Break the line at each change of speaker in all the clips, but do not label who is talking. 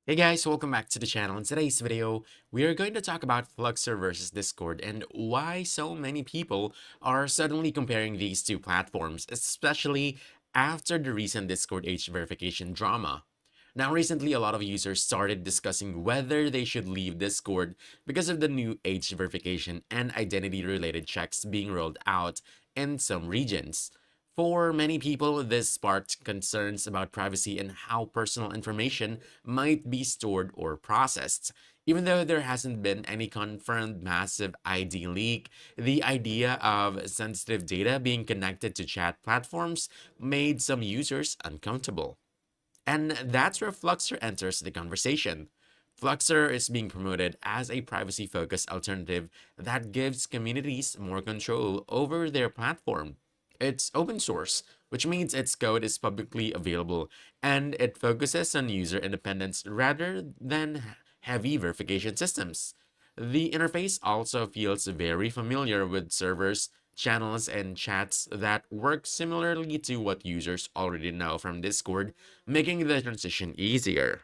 Hey guys, welcome back to the channel. In today's video, we are going to talk about Fluxer versus Discord and why so many people are suddenly comparing these two platforms, especially after the recent Discord age verification drama. Now, recently, a lot of users started discussing whether they should leave Discord because of the new age verification and identity-related checks being rolled out in some regions. For many people, this sparked concerns about privacy and how personal information might be stored or processed. Even though there hasn't been any confirmed massive ID leak, the idea of sensitive data being connected to chat platforms made some users uncomfortable. And that's where Fluxer enters the conversation. Fluxer is being promoted as a privacy focused alternative that gives communities more control over their platform. It's open source, which means its code is publicly available, and it focuses on user independence rather than heavy verification systems. The interface also feels very familiar with servers, channels, and chats that work similarly to what users already know from Discord, making the transition easier.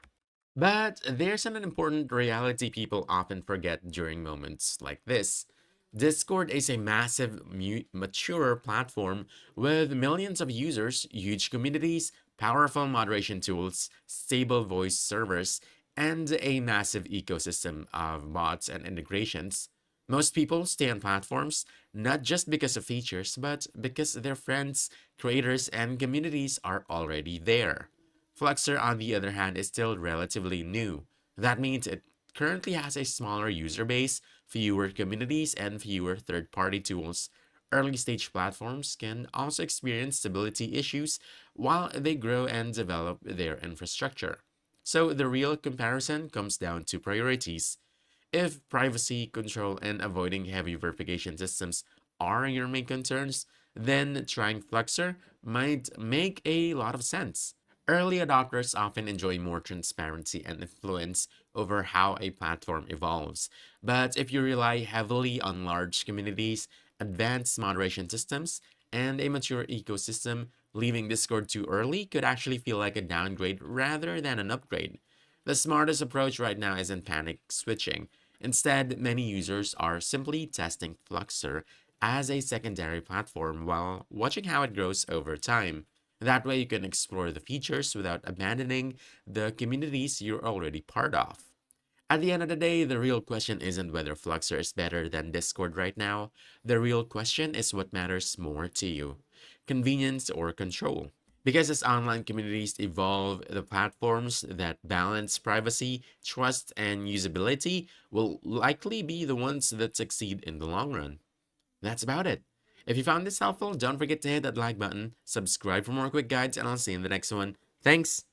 But there's an important reality people often forget during moments like this. Discord is a massive, mature platform with millions of users, huge communities, powerful moderation tools, stable voice servers, and a massive ecosystem of bots and integrations. Most people stay on platforms not just because of features, but because their friends, creators, and communities are already there. Fluxer, on the other hand, is still relatively new. That means it currently has a smaller user base, fewer communities, and fewer third party tools. Early stage platforms can also experience stability issues while they grow and develop their infrastructure. So the real comparison comes down to priorities. If privacy, control, and avoiding heavy verification systems are your main concerns, then trying Fluxer might make a lot of sense. Early adopters often enjoy more transparency and influence over how a platform evolves. But if you rely heavily on large communities, advanced moderation systems, and a mature ecosystem, leaving Discord too early could actually feel like a downgrade rather than an upgrade. The smartest approach right now isn't panic switching. Instead, many users are simply testing Fluxer as a secondary platform while watching how it grows over time. That way, you can explore the features without abandoning the communities you're already part of. At the end of the day, the real question isn't whether Fluxer is better than Discord right now. The real question is what matters more to you, convenience or control. Because as online communities evolve, the platforms that balance privacy, trust, and usability will likely be the ones that succeed in the long run. That's about it. If you found this helpful, don't forget to hit that like button, subscribe for more quick guides, and I'll see you in the next one. Thanks!